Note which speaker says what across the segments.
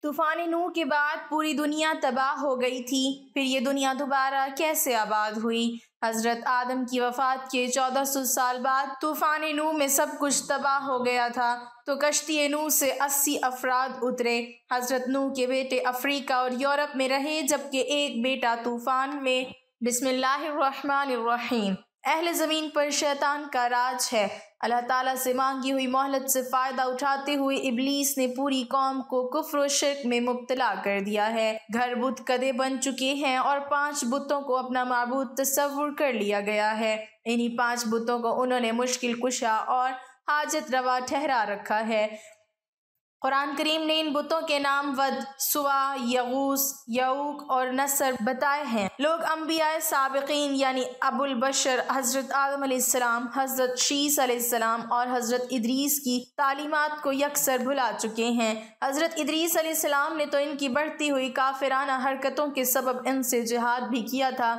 Speaker 1: طوفان نوح کے بعد پوری دنیا تباہ ہو گئی تھی، پھر یہ دنیا دوبارہ کیسے آباد ہوئی؟ حضرت آدم کی وفات کے 1400 سال بعد طوفان نوح میں سب کچھ تباہ ہو گیا تھا، تو کشتی نوح سے 80 افراد اترے۔ حضرت نوح کے بیٹے افریقہ اور یورپ میں رہے، جبکہ ایک بیٹا طوفان میں۔ بسم اللہ الرحمن الرحیم۔ اہل زمین پر شیطان کا راج ہے۔ اللہ تعالیٰ سے مانگی ہوئی مہلت سے فائدہ اٹھاتے ہوئے ابلیس نے پوری قوم کو کفر و شرک میں مبتلا کر دیا ہے۔ گھر بت کدے بن چکے ہیں اور 5 بتوں کو اپنا معبود تصور کر لیا گیا ہے۔ انہی 5 بتوں کو انہوں نے مشکل کشا اور حاجت روا ٹھہرا رکھا ہے۔ قرآن کریم نے ان بتوں کے نام ود، سوا، یغوث، یعوق اور نصر بتائے ہیں۔ لوگ انبیاء سابقین یعنی ابو البشر حضرت آدم علیہ السلام، حضرت شیث علیہ السلام اور حضرت ادریس کی تعلیمات کو یکسر بھلا چکے ہیں۔ حضرت ادریس علیہ السلام نے تو ان کی بڑھتی ہوئی کافرانہ حرکتوں کے سبب ان سے جہاد بھی کیا تھا،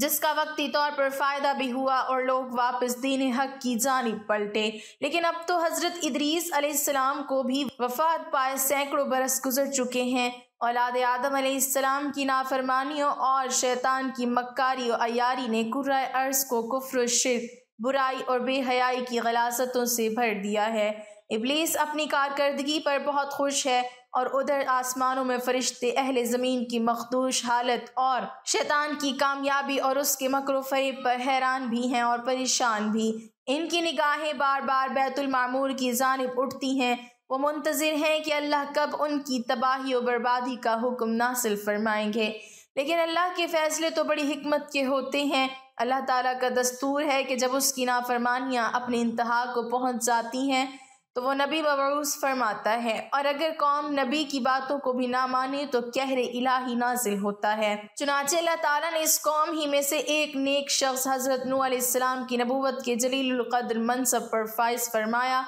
Speaker 1: جس کا وقتی طور پر فائدہ بھی ہوا اور لوگ واپس دین حق کی جانب پلٹے۔ لیکن اب تو حضرت ادریس علیہ السلام کو بھی وفات پائے سینکڑوں برس گزر چکے ہیں۔ اولاد آدم علیہ السلام کی نافرمانیوں اور شیطان کی مکاری و عیاری نے کرۂ ارض کو کفر و شرک، برائی اور بے حیائی کی غلاظتوں سے بھر دیا ہے۔ ابلیس اپنی کارکردگی پر بہت خوش ہے، اور ادھر آسمانوں میں فرشتے اہل زمین کی مخدوش حالت اور شیطان کی کامیابی اور اس کے مکر و فریب پر حیران بھی ہیں اور پریشان بھی۔ ان کی نگاہیں بار بار بیت المعمور کی جانب اٹھتی ہیں، وہ منتظر ہیں کہ اللہ کب ان کی تباہی و بربادی کا حکم نازل فرمائیں گے۔ لیکن اللہ کے فیصلے تو بڑی حکمت کے ہوتے ہیں۔ اللہ تعالیٰ کا دستور ہے کہ جب اس کی نافرمانیاں اپنی انتہا کو پہنچ جاتی ہیں تو وہ نبی مبعوث فرماتا ہے، اور اگر قوم نبی کی باتوں کو بھی نہ مانے تو قہر الہی نازل ہوتا ہے۔ چنانچہ اللہ تعالیٰ نے اس قوم ہی میں سے ایک نیک شخص حضرت نوح علیہ السلام کی نبوت کے جلیل القدر منصب پر فائز فرمایا۔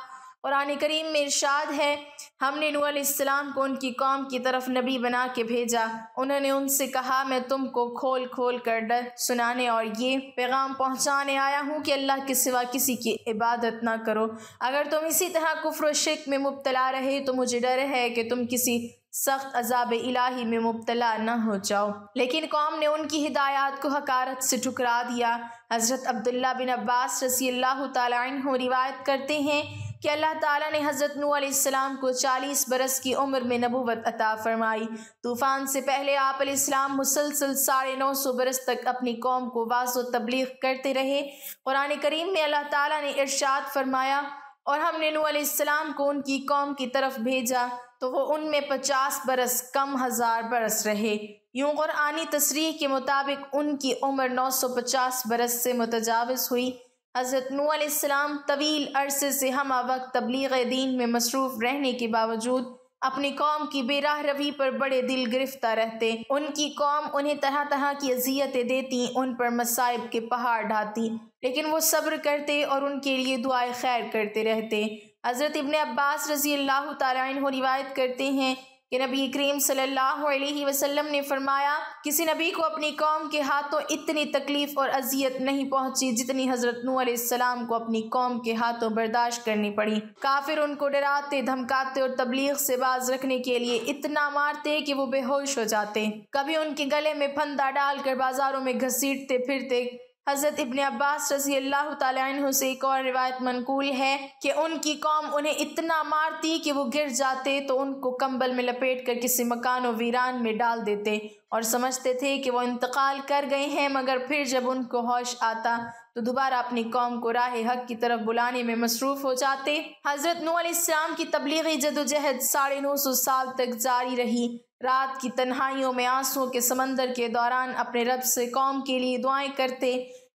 Speaker 1: قرآن کریم میں ارشاد ہے، ہم نے نوح علیہ السلام کو ان کی قوم کی طرف نبی بنا کے بھیجا۔ انہوں نے ان سے کہا، میں تم کو کھول کھول کر ڈر سنانے اور یہ پیغام پہنچانے آیا ہوں کہ اللہ کے سوا کسی کی عبادت نہ کرو۔ اگر تم اسی طرح کفر و شرک میں مبتلا رہے تو مجھے ڈر ہے کہ تم کسی سخت عذاب الہی میں مبتلا نہ ہو جاؤ۔ لیکن قوم نے ان کی ہدایات کو حقارت سے ٹھکرا دیا۔ حضرت عبداللہ بن عباس رضی اللہ تعالیٰ عنہ روایت کرتے ہیں کہ اللہ تعالیٰ نے حضرت نوح علیہ السلام کو 40 برس کی عمر میں نبوت عطا فرمائی۔ طوفان سے پہلے آپ علیہ السلام مسلسل 950 برس تک اپنی قوم کو واعظ و تبلیغ کرتے رہے۔ قرآن کریم میں اللہ تعالیٰ نے ارشاد فرمایا، اور ہم نے نوح علیہ السلام کو ان کی قوم کی طرف بھیجا تو وہ ان میں 50 برس کم 1000 برس رہے۔ یوں قرآنی تصریح کے مطابق ان کی عمر 950 برس سے متجاوز ہوئی۔ حضرت نوح علیہ السلام طویل عرصے سے ہمہ وقت تبلیغ دین میں مصروف رہنے کے باوجود اپنی قوم کی بے راہ روی پر بڑے دل گرفتہ رہتے۔ ان کی قوم انہیں طرح طرح کی اذیتیں دیتی، ان پر مصائب کے پہاڑ ڈھاتی، لیکن وہ صبر کرتے اور ان کے لیے دعائے خیر کرتے رہتے۔ حضرت ابن عباس رضی اللہ تعالیٰ عنہ روایت کرتے ہیں کہ نبی کریم صلی اللہ علیہ وسلم نے فرمایا، کسی نبی کو اپنی قوم کے ہاتھوں اتنی تکلیف اور اذیت نہیں پہنچی جتنی حضرت نوح علیہ السلام کو اپنی قوم کے ہاتھوں برداشت کرنی پڑی۔ کافر ان کو ڈراتے، دھمکاتے اور تبلیغ سے باز رکھنے کے لیے اتنا مارتے کہ وہ بے ہوش ہو جاتے۔ کبھی ان کے گلے میں پھندا ڈال کر بازاروں میں گھسیٹتے پھرتے۔ حضرت ابن عباس رضی اللہ تعالیٰ عنہ سے ایک اور روایت منقول ہے کہ ان کی قوم انہیں اتنا مارتی کہ وہ گر جاتے تو ان کو کمبل میں لپیٹ کر کسی مکان و ویران میں ڈال دیتے اور سمجھتے تھے کہ وہ انتقال کر گئے ہیں، مگر پھر جب ان کو ہوش آتا تو دوبارہ اپنی قوم کو راہ حق کی طرف بلانے میں مصروف ہو جاتے۔ حضرت نوح علیہ السلام کی تبلیغی جدوجہد 950 سال تک جاری رہی۔ رات کی تنہائیوں میں آنسوؤں کے سمندر کے دوران اپنے رب سے قوم کے لیے دعائیں کرتے،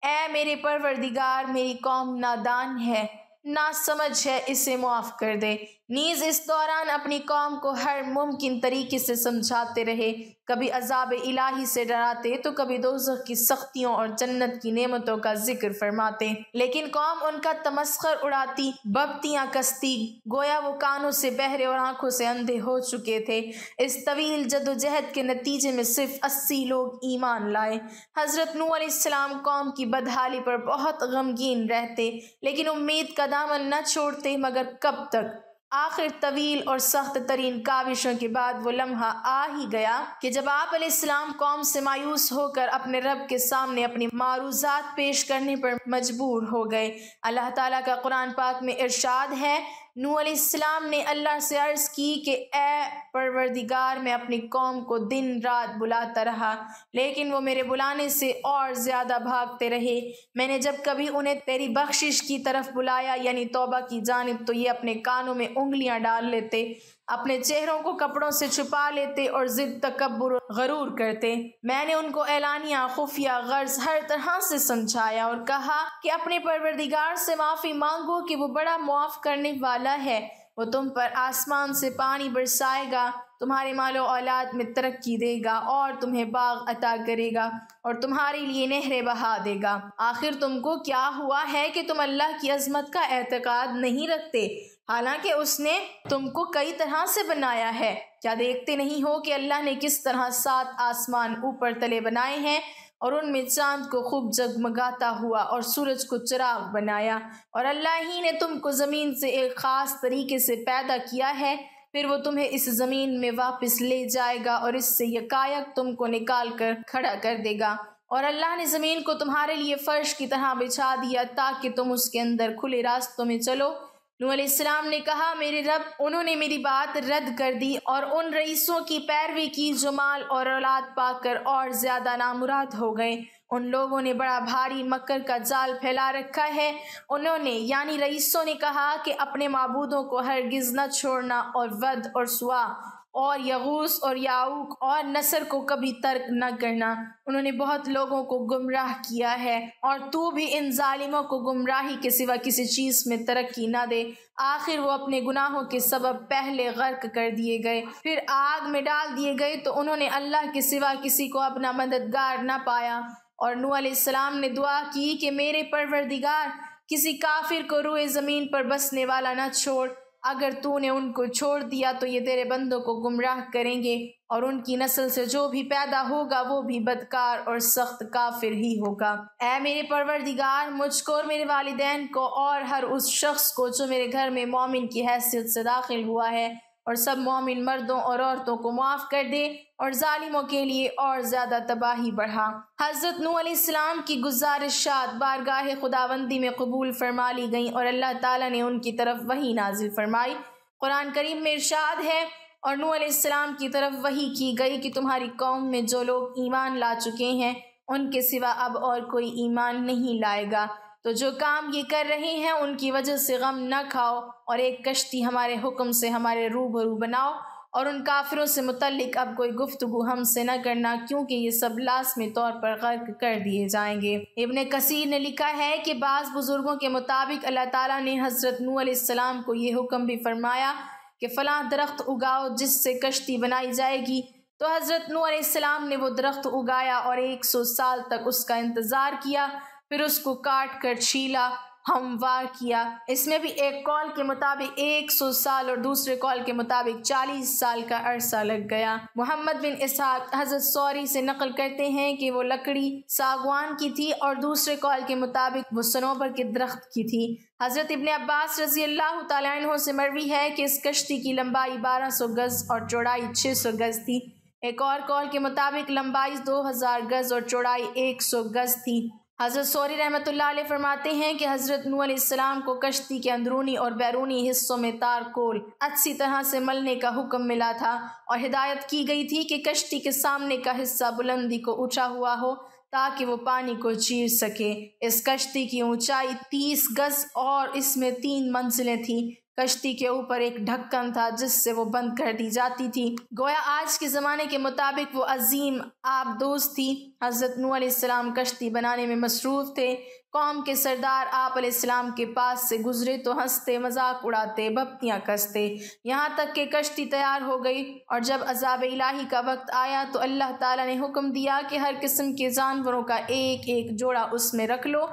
Speaker 1: اے میرے پروردگار، میری قوم نادان ہے، نا سمجھ ہے، اسے معاف کر دے۔ نیز اس دوران اپنی قوم کو ہر ممکن طریقے سے سمجھاتے رہے، کبھی عذاب الہی سے ڈراتے تو کبھی دوزخ کی سختیوں اور جنت کی نعمتوں کا ذکر فرماتے، لیکن قوم ان کا تمسخر اڑاتی، ببتیاں کستی، گویا وہ کانوں سے بہرے اور آنکھوں سے اندھے ہو چکے تھے۔ اس طویل جدوجہد کے نتیجے میں صرف 80 لوگ ایمان لائے۔ حضرت نوح علیہ السلام قوم کی بدحالی پر بہت غمگین رہتے، لیکن امید کا دامن نہ چھوڑتے، مگر کب تک؟ آخر طویل اور سخت ترین کاوشوں کے بعد وہ لمحہ آ ہی گیا کہ جب آپ علیہ السلام قوم سے مایوس ہو کر اپنے رب کے سامنے اپنی معروضات پیش کرنے پر مجبور ہو گئے۔ اللہ تعالیٰ کا قرآن پاک میں ارشاد ہے، نوح علیہ السلام نے اللہ سے عرض کی کہ اے پروردگار، میں اپنی قوم کو دن رات بلاتا رہا لیکن وہ میرے بلانے سے اور زیادہ بھاگتے رہے۔ میں نے جب کبھی انہیں تیری بخشش کی طرف بلایا یعنی توبہ کی جانب تو یہ اپنے کانوں میں انگلیاں ڈال لیتے، اپنے چہروں کو کپڑوں سے چھپا لیتے اور ضد، تکبر، غرور کرتے۔ میں نے ان کو اعلانیہ، خفیہ، غرض ہر طرح سے سمجھایا اور کہا کہ اپنے پروردگار سے معافی مانگو کہ وہ بڑا معاف کرنے والا ہے، وہ تم پر آسمان سے پانی برسائے گا، تمہارے مال و اولاد میں ترقی دے گا اور تمہیں باغ عطا کرے گا اور تمہارے لیے نہریں بہا دے گا۔ آخر تم کو کیا ہوا ہے کہ تم اللہ کی عظمت کا اعتقاد نہیں رکھتے حالانکہ اس نے تم کو کئی طرح سے بنایا ہے؟ کیا دیکھتے نہیں ہو کہ اللہ نے کس طرح 7 آسمان اوپر تلے بنائے ہیں اور ان میں چاند کو خوب جگمگاتا ہوا اور سورج کو چراغ بنایا، اور اللہ ہی نے تم کو زمین سے ایک خاص طریقے سے پیدا کیا ہے، پھر وہ تمہیں اس زمین میں واپس لے جائے گا اور اس سے یکایک تم کو نکال کر کھڑا کر دے گا، اور اللہ نے زمین کو تمہارے لیے فرش کی طرح بچھا دیا تاکہ تم اس کے اندر کھلے راستوں میں چلو۔ نوح علیہ السلام نے کہا، میرے رب، انہوں نے میری بات رد کر دی اور ان رئیسوں کی پیروی کی جو مال اور اولاد پا کر اور زیادہ نامراد ہو گئے۔ ان لوگوں نے بڑا بھاری مکر کا جال پھیلا رکھا ہے۔ انہوں نے یعنی رئیسوں نے کہا کہ اپنے معبودوں کو ہرگز نہ چھوڑنا اور ود اور سوا اور یغوث اور یعوق اور نصر کو کبھی ترک نہ کرنا۔ انہوں نے بہت لوگوں کو گمراہ کیا ہے اور تو بھی ان ظالموں کو گمراہی کے سوا کسی چیز میں ترقی نہ دے۔ آخر وہ اپنے گناہوں کے سبب پہلے غرق کر دیے گئے، پھر آگ میں ڈال دیے گئے تو انہوں نے اللہ کے سوا کسی کو اپنا مددگار نہ پایا۔ اور نوح علیہ السلام نے دعا کی کہ میرے پروردگار، کسی کافر کو روئے زمین پر بسنے والا نہ چھوڑ، اگر تو نے ان کو چھوڑ دیا تو یہ تیرے بندوں کو گمراہ کریں گے اور ان کی نسل سے جو بھی پیدا ہوگا وہ بھی بدکار اور سخت کافر ہی ہوگا۔ اے میرے پروردگار، مجھ کو اور میرے والدین کو اور ہر اس شخص کو جو میرے گھر میں مومن کی حیثیت سے داخل ہوا ہے اور سب مومن مردوں اور عورتوں کو معاف کر دے اور ظالموں کے لیے اور زیادہ تباہی بڑھا۔ حضرت نوح علیہ السلام کی گزارشات بارگاہ خداوندی میں قبول فرما لی گئیں اور اللہ تعالیٰ نے ان کی طرف وحی نازل فرمائی۔ قرآن کریم میں ارشاد ہے، اور نوح علیہ السلام کی طرف وحی کی گئی کہ تمہاری قوم میں جو لوگ ایمان لا چکے ہیں ان کے سوا اب اور کوئی ایمان نہیں لائے گا، تو جو کام یہ کر رہے ہیں ان کی وجہ سے غم نہ کھاؤ اور ایک کشتی ہمارے حکم سے ہمارے روبرو بناؤ، اور ان کافروں سے متعلق اب کوئی گفتگو ہم سے نہ کرنا کیونکہ یہ سب لازمی طور پر غرق کر دیے جائیں گے۔ ابن کثیر نے لکھا ہے کہ بعض بزرگوں کے مطابق اللہ تعالیٰ نے حضرت نوح علیہ السلام کو یہ حکم بھی فرمایا کہ فلاں درخت اگاؤ جس سے کشتی بنائی جائے گی، تو حضرت نوح علیہ السلام نے وہ درخت اگایا اور 100 سال تک اس کا انتظار کیا، پھر اس کو کاٹ کر چھیلا، ہموار کیا۔ اس میں بھی ایک قول کے مطابق 100 سال اور دوسرے قول کے مطابق 40 سال کا عرصہ لگ گیا۔ محمد بن اسحاق حضرت ثوری سے نقل کرتے ہیں کہ وہ لکڑی ساگوان کی تھی اور دوسرے قول کے مطابق وہ صنوبر کے درخت کی تھی۔ حضرت ابن عباس رضی اللہ تعالیٰ عنہ سے مروی ہے کہ اس کشتی کی لمبائی 1200 گز اور چوڑائی 600 گز تھی۔ ایک اور قول کے مطابق لمبائی 2000 گز اور چوڑائی 100 گز تھی۔ حضرت ثوری رحمۃ اللہ علیہ فرماتے ہیں کہ حضرت نوح علیہ السلام کو کشتی کے اندرونی اور بیرونی حصوں میں تارکول اچھی طرح سے ملنے کا حکم ملا تھا اور ہدایت کی گئی تھی کہ کشتی کے سامنے کا حصہ بلندی کو اٹھا ہوا ہو تاکہ وہ پانی کو چیر سکے۔ اس کشتی کی اونچائی 30 گز اور اس میں 3 منزلیں تھیں۔ کشتی کے اوپر ایک ڈھکن تھا جس سے وہ بند کر دی جاتی تھی، گویا آج کے زمانے کے مطابق وہ عظیم آبدوز تھی۔ حضرت نوح علیہ السلام کشتی بنانے میں مصروف تھے۔ قوم کے سردار آپ علیہ السلام کے پاس سے گزرے تو ہنستے، مذاق اڑاتے، بھپتیاں کستے، یہاں تک کہ کشتی تیار ہو گئی، اور جب عذاب الہی کا وقت آیا تو اللہ تعالیٰ نے حکم دیا کہ ہر قسم کے جانوروں کا ایک ایک جوڑا اس میں رکھ لو،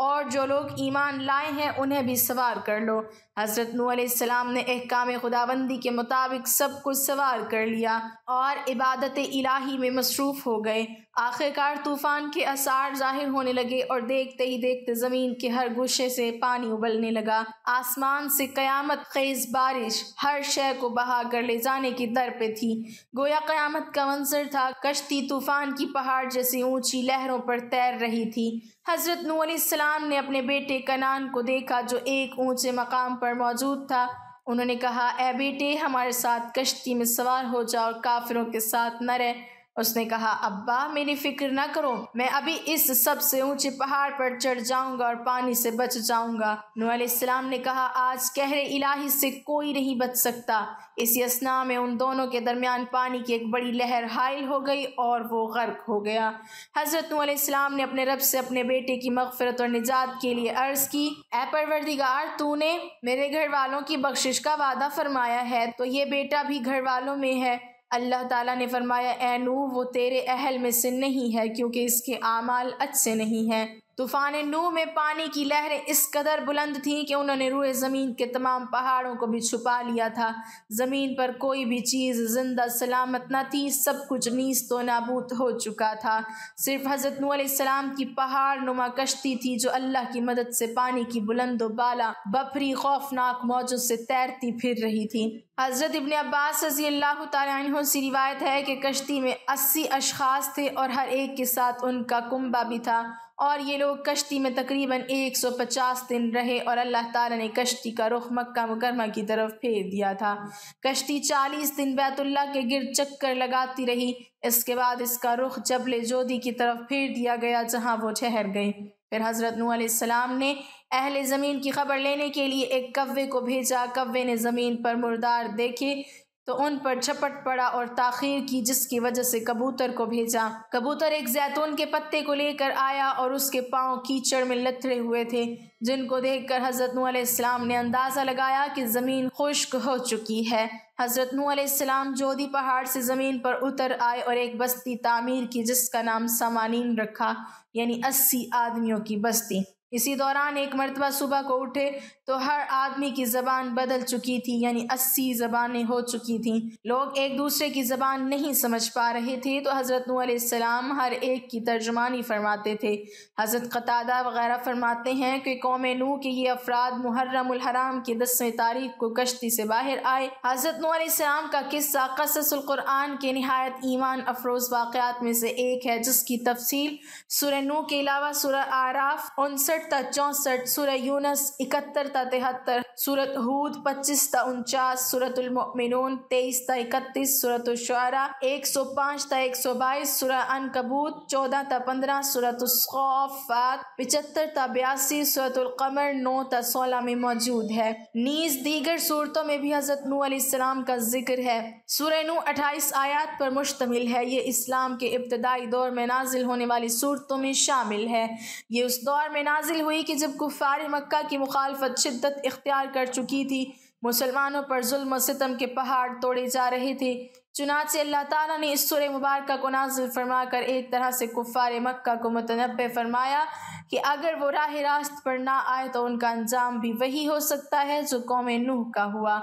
Speaker 1: اور جو لوگ ایمان لائے ہیں انہیں بھی سوار کر لو۔ حضرت نوح علیہ السلام نے احکام خداوندی کے مطابق سب کچھ سوار کر لیا اور عبادت الہی میں مصروف ہو گئے۔ آخرکار طوفان کے آثار ظاہر ہونے لگے اور دیکھتے ہی دیکھتے زمین کے ہر گوشے سے پانی ابلنے لگا۔ آسمان سے قیامت خیز بارش ہر شے کو بہا کر لے جانے کی در پہ تھی۔ گویا قیامت کا منظر تھا۔ کشتی طوفان کی پہاڑ جیسی اونچی لہروں پر تیر رہی تھی۔ حضرت نوح علیہ السلام نے اپنے بیٹے کنعان کو دیکھا جو ایک اونچے مقام پر موجود تھا۔ انہوں نے کہا، اے بیٹے، ہمارے ساتھ کشتی میں سوار ہو جا اور کافروں کے ساتھ نہ رہ۔ اس نے کہا، ابا میری فکر نہ کرو، میں ابھی اس سب سے اونچے پہاڑ پر چڑھ جاؤں گا اور پانی سے بچ جاؤں گا۔ نوح علیہ السلام نے کہا، آج قہر الہی سے کوئی نہیں بچ سکتا۔ اسی اثناء میں ان دونوں کے درمیان پانی کی ایک بڑی لہر حائل ہو گئی اور وہ غرق ہو گیا۔ حضرت نوح علیہ السلام نے اپنے رب سے اپنے بیٹے کی مغفرت اور نجات کے لیے عرض کی، اے پروردگار، تو نے میرے گھر والوں کی بخشش کا وعدہ فرمایا ہے تو یہ بیٹا بھی گھر والوں میں ہے۔ اللہ تعالیٰ نے فرمایا، اے نوح، وہ تیرے اہل میں سے نہیں ہے کیونکہ اس کے اعمال اچھے نہیں ہیں۔ طوفان نوح میں پانی کی لہریں اس قدر بلند تھیں کہ انہوں نے روئے زمین کے تمام پہاڑوں کو بھی چھپا لیا تھا۔ زمین پر کوئی بھی چیز زندہ سلامت نہ تھی، سب کچھ نیست و نابود ہو چکا تھا۔ صرف حضرت نوح علیہ السلام کی پہاڑ نما کشتی تھی جو اللہ کی مدد سے پانی کی بلند و بالا بپھری خوفناک موجوں سے تیرتی پھر رہی تھی۔ حضرت ابن عباس رضی اللہ تعالیٰ عنہ سے روایت ہے کہ کشتی میں 80 اشخاص تھے اور ہر ایک کے ساتھ ان کا کنبہ بھی تھا، اور یہ لوگ کشتی میں تقریباً 150 دن رہے اور اللہ تعالیٰ نے کشتی کا رخ مکہ مکرمہ کی طرف پھیر دیا تھا۔ کشتی 40 دن بیت اللہ کے گرد چکر لگاتی رہی۔ اس کے بعد اس کا رخ جبل جودی کی طرف پھیر دیا گیا جہاں وہ ٹھہر گئے۔ پھر حضرت نوح علیہ السلام نے اہل زمین کی خبر لینے کے لیے ایک کوے کو بھیجا۔ کوے نے زمین پر مردار دیکھے تو ان پر جھپٹ پڑا اور تاخیر کی، جس کی وجہ سے کبوتر کو بھیجا۔ کبوتر ایک زیتون کے پتے کو لے کر آیا اور اس کے پاؤں کیچڑ میں لتھڑے ہوئے تھے، جن کو دیکھ کر حضرت نوح علیہ السلام نے اندازہ لگایا کہ زمین خشک ہو چکی ہے۔ حضرت نوح علیہ السلام جودی پہاڑ سے زمین پر اتر آئے اور ایک بستی تعمیر کی جس کا نام سامانین رکھا، یعنی 80 آدمیوں کی بستی۔ اسی دوران ایک مرتبہ صبح کو اٹھے تو ہر آدمی کی زبان بدل چکی تھی، یعنی 80 زبانیں ہو چکی تھیں۔ لوگ ایک دوسرے کی زبان نہیں سمجھ پا رہے تھے تو حضرت نوح علیہ السلام ہر ایک کی ترجمانی فرماتے تھے۔ حضرت قتادہ وغیرہ فرماتے ہیں کہ قوم نوح کے یہ افراد محرم الحرام کی 10ویں تاریخ کو کشتی سے باہر آئے۔ حضرت نوح علیہ السلام کا قصہ قصص القرآن کے نہایت ایمان افروز واقعات میں سے ایک ہے، جس کی تفصیل سورہ نوح کے علاوہ سورہ اعراف 59 تا 64، سورہ یونس 71 تا 73، سورہ ہود 25 تا 49، سورۃ المؤمنون 23 تا 31، سورۃ الشعراء 105 تا 122، سورہ عنکبوت 14 تا 15، سورۃ الصافات 75 تا 82، سورۃ القمر 9 تا 16 میں موجود ہے۔ نیز دیگر صورتوں میں بھی حضرت نوح علیہ السلام کا ذکر ہے۔ سورہ نوح 28 آیات پر مشتمل ہے۔ یہ اسلام کے ابتدائی دور میں نازل ہونے والی صورتوں میں شامل ہے۔ یہ اس دور میں نازل ہوئی کہ جب کفار مکہ کی مخالفت شدت اختیار کر چکی تھی، مسلمانوں پر ظلم و ستم کے پہاڑ توڑے جا رہے تھے۔ چنانچہ اللہ تعالیٰ نے اس سورہ مبارکہ کو نازل فرما کر ایک طرح سے کفار مکہ کو متنبہ فرمایا کہ اگر وہ راہ راست پر نہ آئے تو ان کا انجام بھی وہی ہو سکتا ہے جو قوم نوح کا ہوا۔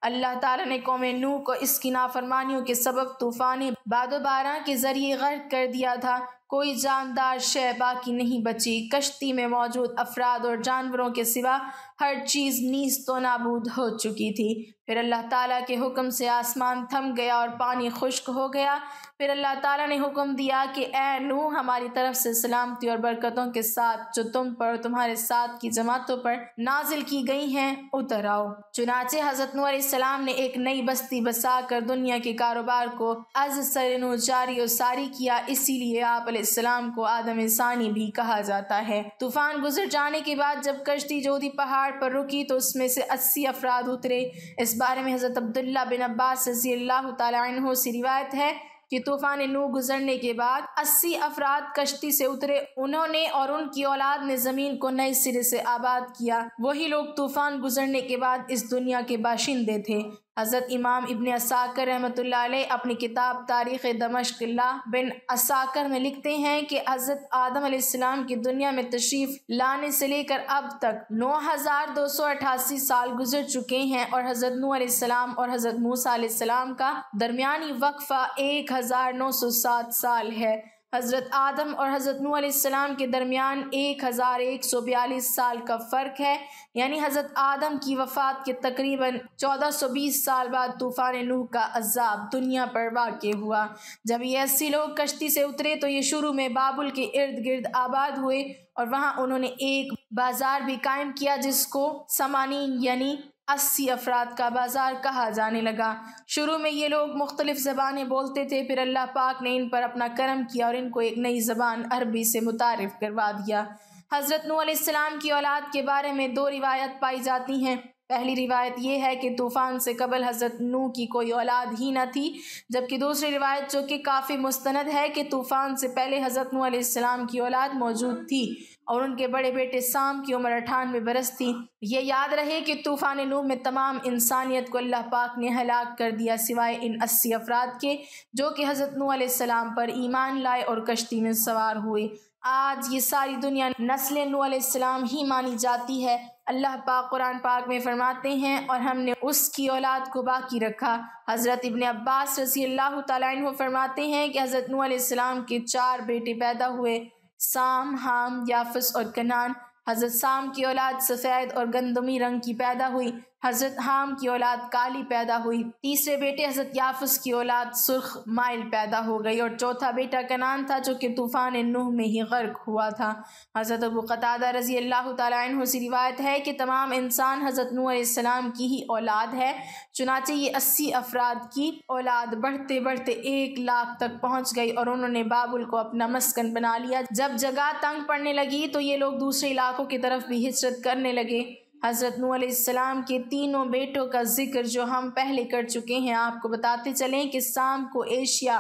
Speaker 1: اللہ تعالیٰ نے قوم نوح کو اس کی نافرمانیوں کے سبب طوفان باد و باران کے ذریعے غرق کر دیا تھا۔ کوئی جاندار شے باقی نہیں بچی۔ کشتی میں موجود افراد اور جانوروں کے سوا ہر چیز نیست و نابود ہو چکی تھی۔ پھر اللہ تعالیٰ کے حکم سے آسمان تھم گیا اور پانی خشک ہو گیا۔ پھر اللہ تعالیٰ نے حکم دیا کہ اے نوح، ہماری طرف سے سلامتی اور برکتوں کے ساتھ جو تم پر اور تمہارے ساتھ کی جماعتوں پر نازل کی گئی ہیں اتر آؤ۔ چنانچہ حضرت نوح علیہ السلام نے ایک نئی بستی بسا کر دنیا کے کاروبار کو از سر نو جاری و ساری کیا۔ اسی لیے آپ علیہ السلام کو آدم ثانی بھی کہا جاتا ہے۔ طوفان گزر جانے کے بعد جب کشتی جودی پہاڑ پر رکی تو اس میں سے 80 افراد اترے۔ اس بارے میں حضرت عبداللہ بن عباس رضی اللہ تعالی عنہ سے روایت ہے کہ طوفان نوح گزرنے کے بعد 80 افراد کشتی سے اترے۔ انہوں نے اور ان کی اولاد نے زمین کو نئے سرے سے آباد کیا۔ وہی لوگ طوفان گزرنے کے بعد اس دنیا کے باشندے تھے۔ حضرت امام ابن عساکر رحمۃ اللہ علیہ اپنی کتاب تاریخ دمشق اللہ بن عساکر میں لکھتے ہیں کہ حضرت آدم علیہ السلام کی دنیا میں تشریف لانے سے لے کر اب تک 9288 سال گزر چکے ہیں، اور حضرت نوح علیہ السلام اور حضرت موسیٰ علیہ السلام کا درمیانی وقفہ 1907 سال ہے۔ حضرت آدم اور حضرت نوح علیہ السلام کے درمیان 1142 سال کا فرق ہے، یعنی حضرت آدم کی وفات کے تقریباً 1420 سال بعد طوفان نوح کا عذاب دنیا پر واقع ہوا۔ جب یہ 80 لوگ کشتی سے اترے تو یہ شروع میں بابل کے ارد گرد آباد ہوئے، اور وہاں انہوں نے ایک بازار بھی قائم کیا جس کو سمانین یعنی 80 افراد کا بازار کہا جانے لگا۔ شروع میں یہ لوگ مختلف زبانیں بولتے تھے، پھر اللہ پاک نے ان پر اپنا کرم کیا اور ان کو ایک نئی زبان عربی سے متعارف کروا دیا۔ حضرت نوح علیہ السلام کی اولاد کے بارے میں 2 روایت پائی جاتی ہیں۔ پہلی روایت یہ ہے کہ طوفان سے قبل حضرت نوح کی کوئی اولاد ہی نہ تھی، جبکہ دوسری روایت جو کہ کافی مستند ہے کہ طوفان سے پہلے حضرت نوح علیہ السلام کی اولاد موجود تھی اور ان کے بڑے بیٹے سام کی عمر 98 برس تھی۔ یہ یاد رہے کہ طوفان نوح میں تمام انسانیت کو اللہ پاک نے ہلاک کر دیا سوائے ان 80 افراد کے جو کہ حضرت نوح علیہ السلام پر ایمان لائے اور کشتی میں سوار ہوئے۔ آج یہ ساری دنیا نسل نوح علیہ السلام ہی مانی جاتی ہے۔ اللہ پاک قرآن پاک میں فرماتے ہیں اور ہم نے اس کی اولاد کو باقی رکھا۔ حضرت ابن عباس رضی اللہ تعالیٰ عنہ فرماتے ہیں کہ حضرت نوح علیہ السلام کے 4 بیٹے پیدا ہوئے، سام، حام، یافس اور کنعان۔ حضرت سام کی اولاد سفید اور گندمی رنگ کی پیدا ہوئی، حضرت حام کی اولاد کالی پیدا ہوئی، تیسرے بیٹے حضرت یافس کی اولاد سرخ مائل پیدا ہو گئی، اور چوتھا بیٹا کنعان تھا جو کہ طوفان نوح میں ہی غرق ہوا تھا۔ حضرت ابو قتادہ رضی اللہ تعالیٰ عنہ سے روایت ہے کہ تمام انسان حضرت نوح علیہ السلام کی ہی اولاد ہے، چنانچہ یہ 80 افراد کی اولاد بڑھتے بڑھتے 1 لاکھ تک پہنچ گئی اور انہوں نے بابل کو اپنا مسکن بنا لیا۔ جب جگہ تنگ پڑنے لگی تو یہ لوگ دوسرے علاقوں کی طرف بھی ہجرت کرنے لگے۔ حضرت نوح علیہ السلام کے 3 بیٹوں کا ذکر جو ہم پہلے کر چکے ہیں، آپ کو بتاتے چلیں کہ سام کو ایشیا،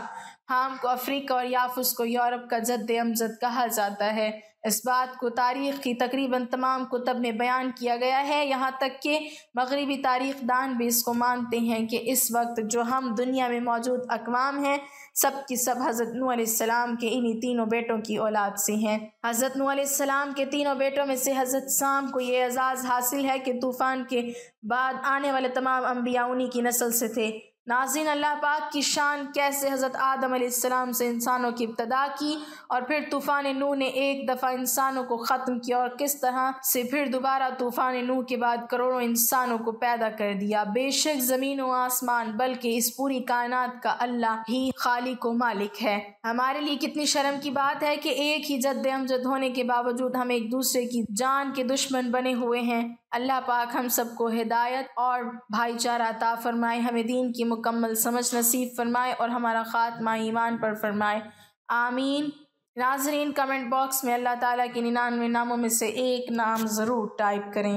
Speaker 1: حام کو افریقہ اور یافس کو یورپ کا جد امجد کہا جاتا ہے۔ اس بات کو تاریخ کی تقریباً تمام کتب میں بیان کیا گیا ہے، یہاں تک کہ مغربی تاریخ دان بھی اس کو مانتے ہیں کہ اس وقت جو ہم دنیا میں موجود اقوام ہیں سب کی سب حضرت نوح علیہ السلام کے انہی 3 بیٹوں کی اولاد سے ہیں۔ حضرت نوح علیہ السلام کے 3 بیٹوں میں سے حضرت سام کو یہ اعزاز حاصل ہے کہ طوفان کے بعد آنے والے تمام انبیاء انہی کی نسل سے تھے۔ ناظرین، اللہ پاک کی شان کیسے حضرت آدم علیہ السلام سے انسانوں کی ابتدا کی اور پھر طوفان نوح نے ایک دفعہ انسانوں کو ختم کیا، اور کس طرح سے پھر دوبارہ طوفان نوح کے بعد کروڑوں انسانوں کو پیدا کر دیا۔ بے شک زمین و آسمان بلکہ اس پوری کائنات کا اللہ ہی خالق و مالک ہے۔ ہمارے لیے کتنی شرم کی بات ہے کہ ایک ہی جد امجد ہونے کے باوجود ہم ایک دوسرے کی جان کے دشمن بنے ہوئے ہیں۔ اللہ پاک ہم سب کو ہدایت اور بھائی چارہ عطا فرمائے، ہمیں دین کی مکمل سمجھ نصیب فرمائے اور ہمارا خاتمہ ایمان پر فرمائے، آمین۔ ناظرین، کمنٹ باکس میں اللہ تعالیٰ کے 99 ناموں میں سے ایک نام ضرور ٹائپ کریں۔